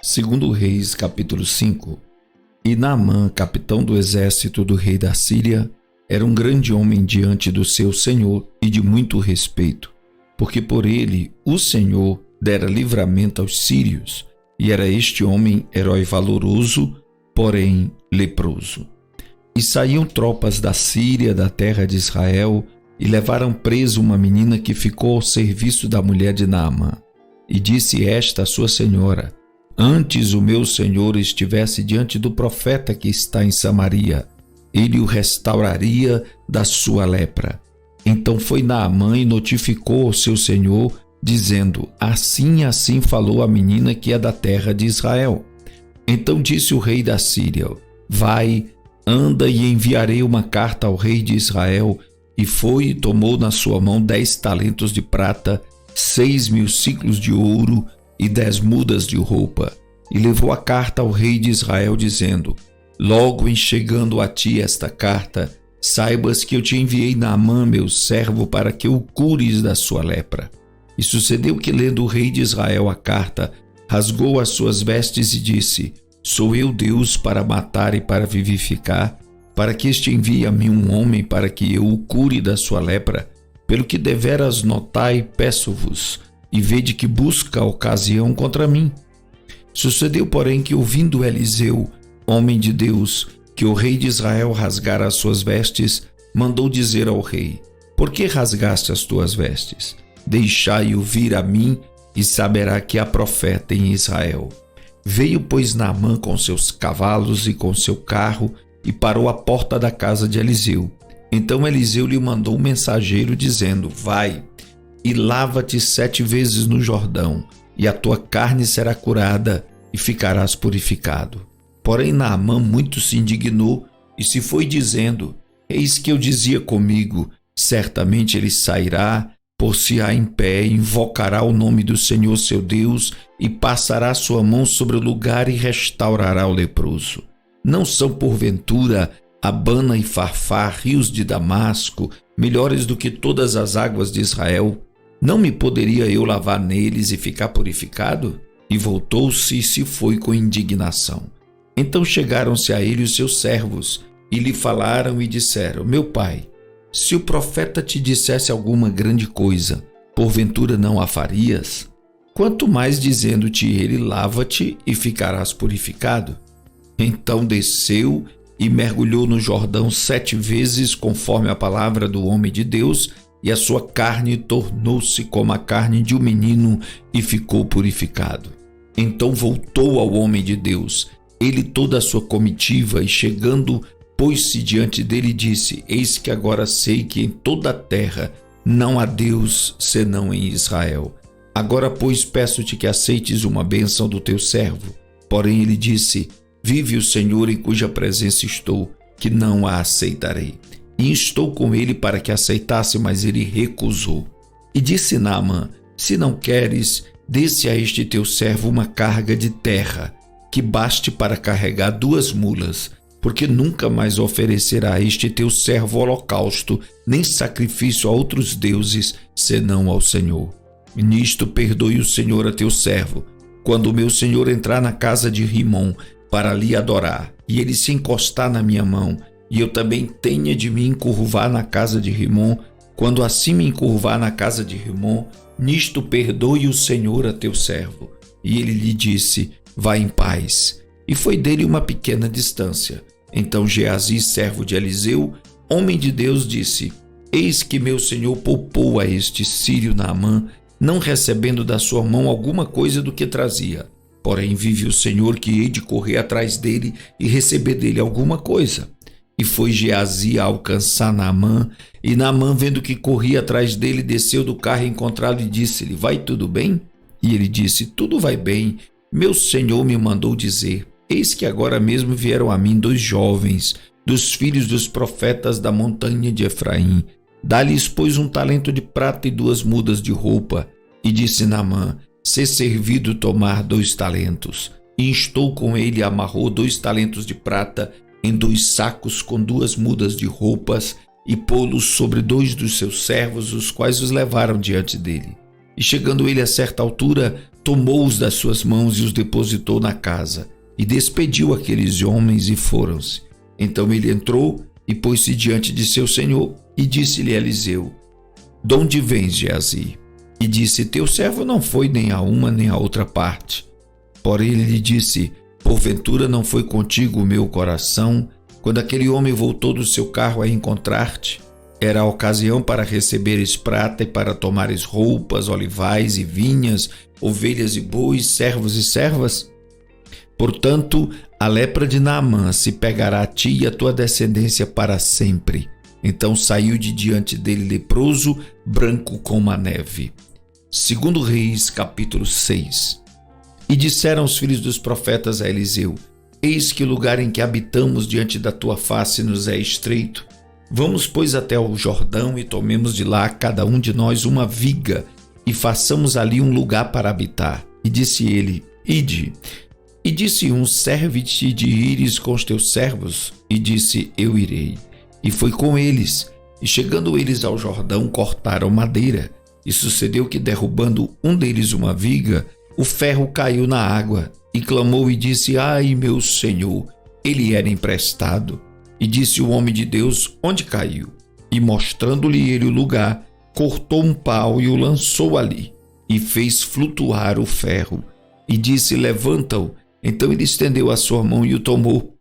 Segundo Reis, capítulo 5. E Naamã, capitão do exército do rei da Síria, era um grande homem diante do seu senhor e de muito respeito, porque por ele o Senhor dera livramento aos sírios, e era este homem herói valoroso, porém leproso. E saíam tropas da Síria, da terra de Israel, e levaram preso uma menina que ficou ao serviço da mulher de Naamã. E disse esta a sua senhora: antes o meu senhor estivesse diante do profeta que está em Samaria, ele o restauraria da sua lepra. Então foi Naamã e notificou ao seu senhor, dizendo: assim e assim falou a menina que é da terra de Israel. Então disse o rei da Síria: vai, anda e enviarei uma carta ao rei de Israel. E foi e tomou na sua mão 10 talentos de prata, 6.000 siclos de ouro e 10 mudas de roupa, e levou a carta ao rei de Israel, dizendo: logo em chegando a ti esta carta, saibas que eu te enviei Naamã, meu servo, para que o cures da sua lepra. E sucedeu que, lendo o rei de Israel a carta, rasgou as suas vestes e disse: sou eu Deus para matar e para vivificar, para que este envie a mim um homem para que eu o cure da sua lepra? Pelo que deveras notai, peço-vos, e vede que busca ocasião contra mim. Sucedeu, porém, que, ouvindo Eliseu, homem de Deus, que o rei de Israel rasgara as suas vestes, mandou dizer ao rei: por que rasgaste as tuas vestes? Deixai-o vir a mim, e saberá que há profeta em Israel. Veio, pois, Naamã com seus cavalos e com seu carro, e parou à porta da casa de Eliseu. Então Eliseu lhe mandou um mensageiro, dizendo: vai e lava-te 7 vezes no Jordão, e a tua carne será curada, e ficarás purificado. Porém Naamã muito se indignou, e se foi dizendo: eis que eu dizia comigo, certamente ele sairá, pôr-se-á em pé, invocará o nome do Senhor seu Deus, e passará sua mão sobre o lugar e restaurará o leproso. Não são porventura Abana e Farfar, rios de Damasco, melhores do que todas as águas de Israel? Não me poderia eu lavar neles e ficar purificado? E voltou-se e se foi com indignação. Então chegaram-se a ele os seus servos, e lhe falaram e disseram: meu pai, se o profeta te dissesse alguma grande coisa, porventura não a farias? Quanto mais dizendo-te ele: lava-te e ficarás purificado? Então desceu e mergulhou no Jordão 7 vezes, conforme a palavra do homem de Deus, e a sua carne tornou-se como a carne de um menino, e ficou purificado. Então voltou ao homem de Deus, ele toda a sua comitiva, e chegando, pôs-se diante dele e disse: eis que agora sei que em toda a terra não há Deus senão em Israel. Agora, pois, peço-te que aceites uma bênção do teu servo. Porém ele disse: vive o Senhor em cuja presença estou, que não a aceitarei. E instou com ele para que aceitasse, mas ele recusou. E disse Naamã: se não queres, dê-se a este teu servo uma carga de terra, que baste para carregar 2 mulas, porque nunca mais oferecerá este teu servo holocausto, nem sacrifício a outros deuses, senão ao Senhor. E nisto perdoe o Senhor a teu servo, quando o meu senhor entrar na casa de Rimom, para lhe adorar, e ele se encostar na minha mão, e eu também tenha de me encurvar na casa de Rimom, quando assim me encurvar na casa de Rimom, nisto perdoe o Senhor a teu servo. E ele lhe disse: vai em paz. E foi dele uma pequena distância. Então Geazi, servo de Eliseu, homem de Deus, disse: eis que meu senhor poupou a este sírio Naamã, não recebendo da sua mão alguma coisa do que trazia. Porém vive o Senhor que hei de correr atrás dele e receber dele alguma coisa. E foi Geazi a alcançar Naamã, e Naamã, vendo que corria atrás dele, desceu do carro encontrá-lo e disse-lhe: vai tudo bem? E ele disse: tudo vai bem. Meu senhor me mandou dizer: eis que agora mesmo vieram a mim 2 jovens, dos filhos dos profetas da montanha de Efraim. Dá-lhes, pois, 1 talento de prata e 2 mudas de roupa. E disse Naamã: ser servido tomar 2 talentos. E instou com ele e amarrou 2 talentos de prata em 2 sacos com 2 mudas de roupas, e pô-los sobre 2 dos seus servos, os quais os levaram diante dele. E chegando ele a certa altura, tomou-os das suas mãos e os depositou na casa, e despediu aqueles homens e foram-se. Então ele entrou e pôs-se diante de seu senhor, e disse-lhe Eliseu: de onde vens, Geazi? E disse: teu servo não foi nem a uma nem a outra parte. Porém ele lhe disse: porventura não foi contigo o meu coração, quando aquele homem voltou do seu carro a encontrar-te? Era a ocasião para receberes prata e para tomares roupas, olivais e vinhas, ovelhas e bois, servos e servas? Portanto, a lepra de Naamã se pegará a ti e a tua descendência para sempre. Então saiu de diante dele leproso, branco como a neve. 2 Reis, capítulo 6. E disseram os filhos dos profetas a Eliseu: eis que o lugar em que habitamos diante da tua face nos é estreito. Vamos, pois, até o Jordão e tomemos de lá cada um de nós uma viga e façamos ali um lugar para habitar. E disse ele: ide. E disse um: serve-te de ires com os teus servos. E disse: eu irei. E foi com eles. E chegando eles ao Jordão, cortaram madeira. E sucedeu que, derrubando um deles uma viga, o ferro caiu na água. E clamou e disse: ai, meu senhor, ele era emprestado. E disse o homem de Deus: onde caiu? E mostrando-lhe ele o lugar, cortou um pau e o lançou ali, e fez flutuar o ferro. E disse: levanta-o. Então ele estendeu a sua mão e o tomou.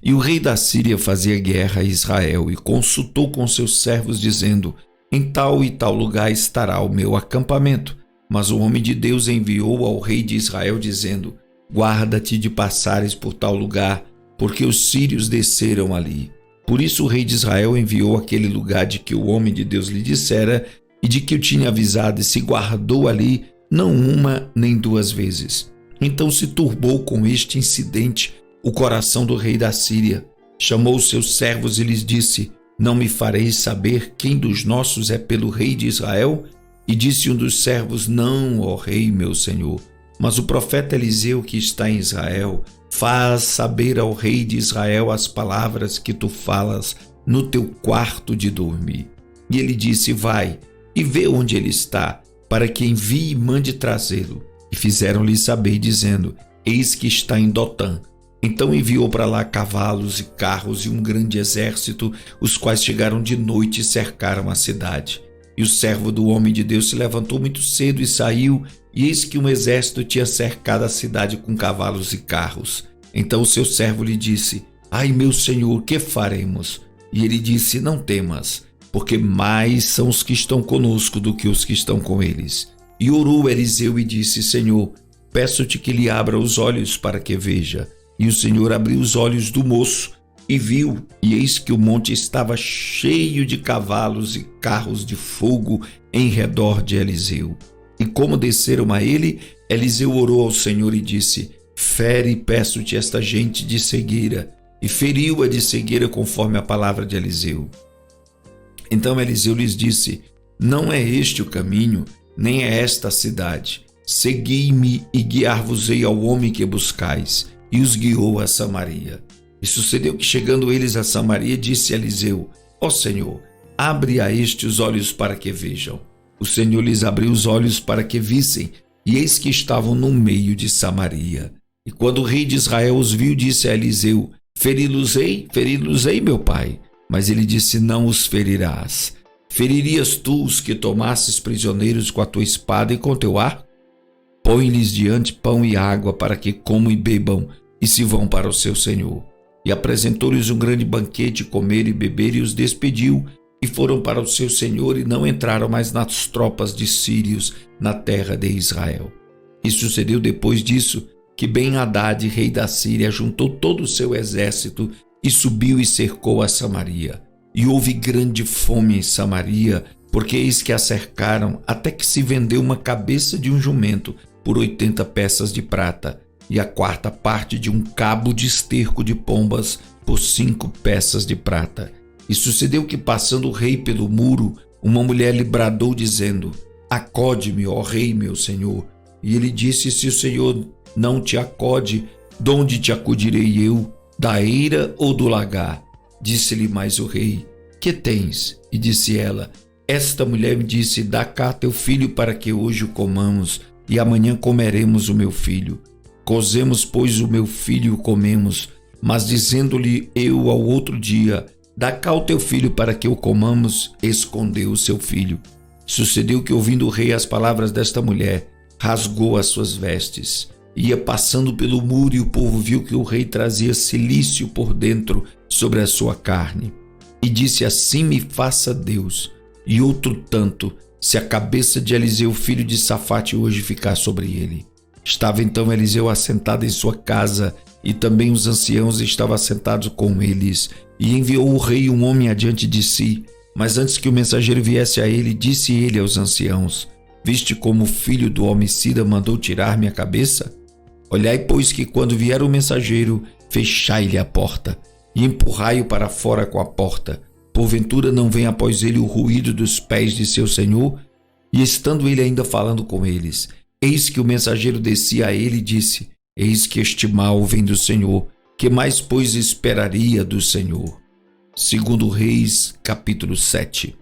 E o rei da Síria fazia guerra a Israel e consultou com seus servos, dizendo: em tal e tal lugar estará o meu acampamento. Mas o homem de Deus enviou ao rei de Israel, dizendo: guarda-te de passares por tal lugar, porque os sírios desceram ali. Por isso o rei de Israel enviou aquele lugar de que o homem de Deus lhe dissera e de que o tinha avisado, e se guardou ali não uma nem duas vezes. Então se turbou com este incidente o coração do rei da Síria. Chamou os seus servos e lhes disse: não me fareis saber quem dos nossos é pelo rei de Israel? E disse um dos servos: não, ó rei, meu senhor, mas o profeta Eliseu, que está em Israel, faz saber ao rei de Israel as palavras que tu falas no teu quarto de dormir. E ele disse: vai e vê onde ele está, para que envie e mande trazê-lo. E fizeram-lhe saber, dizendo: eis que está em Dotã. Então enviou para lá cavalos e carros e um grande exército, os quais chegaram de noite e cercaram a cidade. E o servo do homem de Deus se levantou muito cedo e saiu, e eis que um exército tinha cercado a cidade com cavalos e carros. Então o seu servo lhe disse: ai, meu senhor, que faremos? E ele disse: não temas, porque mais são os que estão conosco do que os que estão com eles. E orou Eliseu e disse: Senhor, peço-te que lhe abra os olhos para que veja. E o Senhor abriu os olhos do moço e viu, e eis que o monte estava cheio de cavalos e carros de fogo em redor de Eliseu. E como desceram a ele, Eliseu orou ao Senhor e disse: fere, peço-te, esta gente de cegueira. E feriu-a de cegueira conforme a palavra de Eliseu. Então Eliseu lhes disse: não é este o caminho, nem é esta a cidade. Segui-me e guiar-vos-ei ao homem que buscais. E os guiou a Samaria. E sucedeu que, chegando eles a Samaria, disse Eliseu: ó Senhor, abre a este os olhos para que vejam. O Senhor lhes abriu os olhos para que vissem, e eis que estavam no meio de Samaria. E quando o rei de Israel os viu, disse a Eliseu: feri-los-ei, meu pai. Mas ele disse: não os ferirás. Feririas tu os que tomasses prisioneiros com a tua espada e com teu arco? Põe-lhes diante pão e água para que comam e bebam e se vão para o seu senhor. E apresentou-lhes um grande banquete, comer e beber, e os despediu, e foram para o seu senhor, e não entraram mais nas tropas de sírios na terra de Israel. E sucedeu depois disso que Ben-Hadad, rei da Síria, juntou todo o seu exército e subiu e cercou a Samaria. E houve grande fome em Samaria, porque eis que a cercaram, até que se vendeu uma cabeça de um jumento por 80 peças de prata, e a quarta parte de um cabo de esterco de pombas por 5 peças de prata. E sucedeu que, passando o rei pelo muro, uma mulher lhe bradou, dizendo: acode-me, ó rei, meu senhor. E ele disse: se o Senhor não te acode, donde te acudirei eu? Da eira ou do lagar? Disse-lhe mais o rei: que tens? E disse ela: esta mulher me disse: dá cá teu filho para que hoje o comamos, e amanhã comeremos o meu filho. Cozemos, pois, o meu filho e o comemos. Mas dizendo-lhe eu ao outro dia: dá cá o teu filho para que o comamos, escondeu o seu filho. Sucedeu que, ouvindo o rei as palavras desta mulher, rasgou as suas vestes. Ia passando pelo muro e o povo viu que o rei trazia cilício por dentro sobre a sua carne. E disse: assim me faça Deus, e outro tanto, se a cabeça de Eliseu, filho de Safate, hoje ficar sobre ele. Estava então Eliseu assentado em sua casa, e também os anciãos estavam assentados com eles. E enviou o rei um homem adiante de si. Mas antes que o mensageiro viesse a ele, disse ele aos anciãos: viste como o filho do homicida mandou tirar minha cabeça? Olhai, pois, que quando vier o mensageiro, fechai-lhe a porta, e empurrai-o para fora com a porta. Porventura não vem após ele o ruído dos pés de seu senhor? E estando ele ainda falando com eles, eis que o mensageiro descia a ele e disse: eis que este mal vem do Senhor. Que mais, pois, esperaria do Senhor? Segundo Reis, capítulo 7.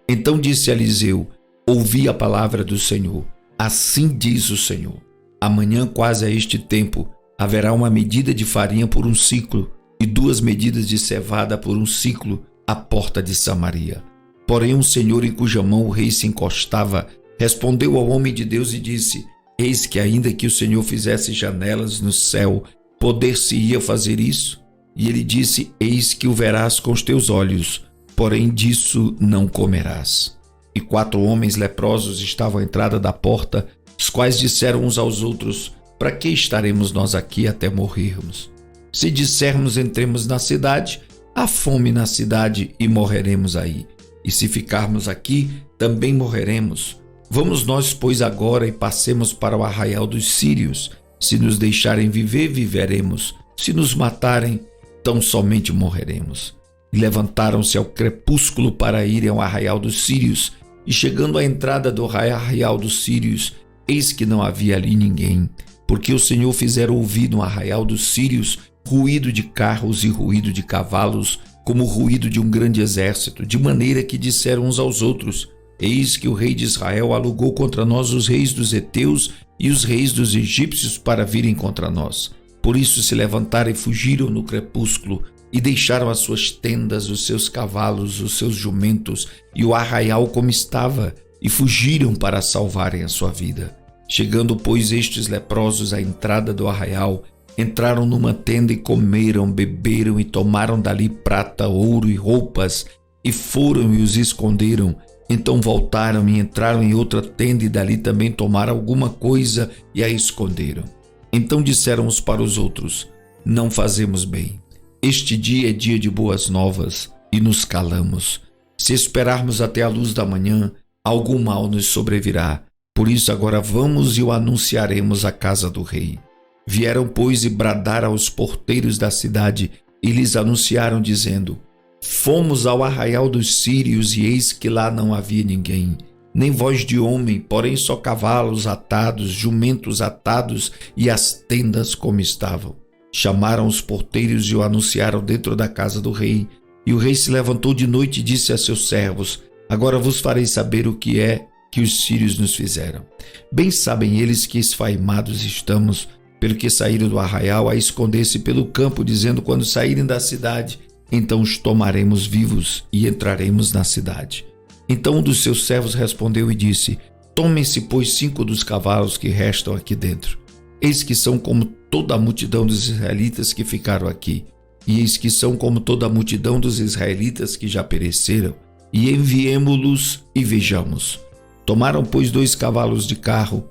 Então disse Eliseu: ouvi a palavra do Senhor. Assim diz o Senhor: amanhã, quase a este tempo, haverá uma medida de farinha por um ciclo, e 2 medidas de cevada por um ciclo, à porta de Samaria. Porém um senhor em cuja mão o rei se encostava, respondeu ao homem de Deus e disse: eis que ainda que o Senhor fizesse janelas no céu, poder-se-ia fazer isso? E ele disse: eis que o verás com os teus olhos, porém disso não comerás. E 4 homens leprosos estavam à entrada da porta, os quais disseram uns aos outros: para que estaremos nós aqui até morrermos? Se dissermos: entremos na cidade, há fome na cidade e morreremos aí. E se ficarmos aqui, também morreremos. Vamos nós, pois, agora e passemos para o arraial dos sírios. Se nos deixarem viver, viveremos. Se nos matarem, tão somente morreremos. E levantaram-se ao crepúsculo para irem ao arraial dos sírios. E chegando à entrada do arraial dos sírios, eis que não havia ali ninguém, porque o Senhor fizera ouvir no arraial dos sírios ruído de carros e ruído de cavalos, como o ruído de um grande exército, de maneira que disseram uns aos outros: eis que o rei de Israel alugou contra nós os reis dos heteus e os reis dos egípcios para virem contra nós. Por isso se levantaram e fugiram no crepúsculo, e deixaram as suas tendas, os seus cavalos, os seus jumentos e o arraial como estava, e fugiram para salvarem a sua vida. Chegando, pois, estes leprosos à entrada do arraial, entraram numa tenda e comeram, beberam e tomaram dali prata, ouro e roupas, e foram e os esconderam. Então voltaram e entraram em outra tenda e dali também tomaram alguma coisa e a esconderam. Então disseram uns para os outros: não fazemos bem. Este dia é dia de boas novas, e nos calamos. Se esperarmos até a luz da manhã, algum mal nos sobrevirá. Por isso agora vamos e o anunciaremos à casa do rei. Vieram, pois, e bradaram aos porteiros da cidade, e lhes anunciaram, dizendo: fomos ao arraial dos sírios, e eis que lá não havia ninguém, nem voz de homem, porém só cavalos atados, jumentos atados, e as tendas como estavam. Chamaram os porteiros e o anunciaram dentro da casa do rei. E o rei se levantou de noite e disse a seus servos: agora vos farei saber o que é que os sírios nos fizeram. Bem sabem eles que esfaimados estamos, pelo que saíram do arraial a esconder-se pelo campo, dizendo: quando saírem da cidade, então os tomaremos vivos e entraremos na cidade. Então um dos seus servos respondeu e disse: tomem-se, pois, 5 dos cavalos que restam aqui dentro. Eis que são como toda a multidão dos israelitas que ficaram aqui, e eis que são como toda a multidão dos israelitas que já pereceram, e enviemo-los e vejamos. Tomaram, pois, 2 cavalos de carro,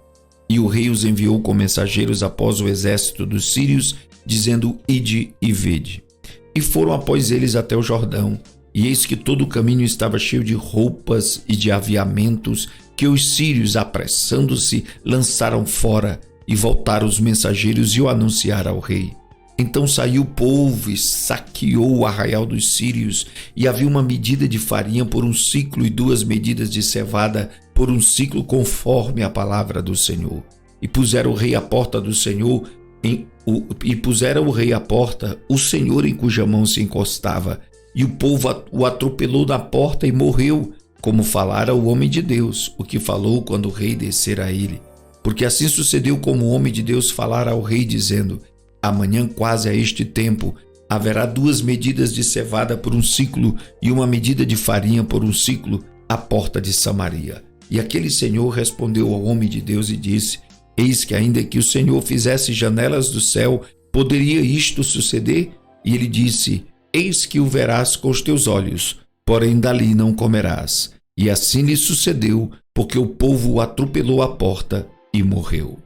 e o rei os enviou com mensageiros após o exército dos sírios, dizendo: ide e vede. E foram após eles até o Jordão, e eis que todo o caminho estava cheio de roupas e de aviamentos, que os sírios, apressando-se, lançaram fora, e voltaram os mensageiros e o anunciaram ao rei. Então saiu o povo e saqueou o arraial dos sírios, e havia uma medida de farinha por um ciclo e 2 medidas de cevada por um ciclo, conforme a palavra do Senhor. E puseram o rei à porta do Senhor, o Senhor em cuja mão se encostava, e o povo o atropelou na porta e morreu, como falara o homem de Deus, o que falou quando o rei descera a ele. Porque assim sucedeu como o homem de Deus falara ao rei, dizendo: amanhã, quase a este tempo, haverá 2 medidas de cevada por 1 siclo e 1 medida de farinha por 1 siclo à porta de Samaria. E aquele senhor respondeu ao homem de Deus e disse: eis que ainda que o Senhor fizesse janelas do céu, poderia isto suceder? E ele disse: eis que o verás com os teus olhos, porém dali não comerás. E assim lhe sucedeu, porque o povo o atropelou à porta e morreu.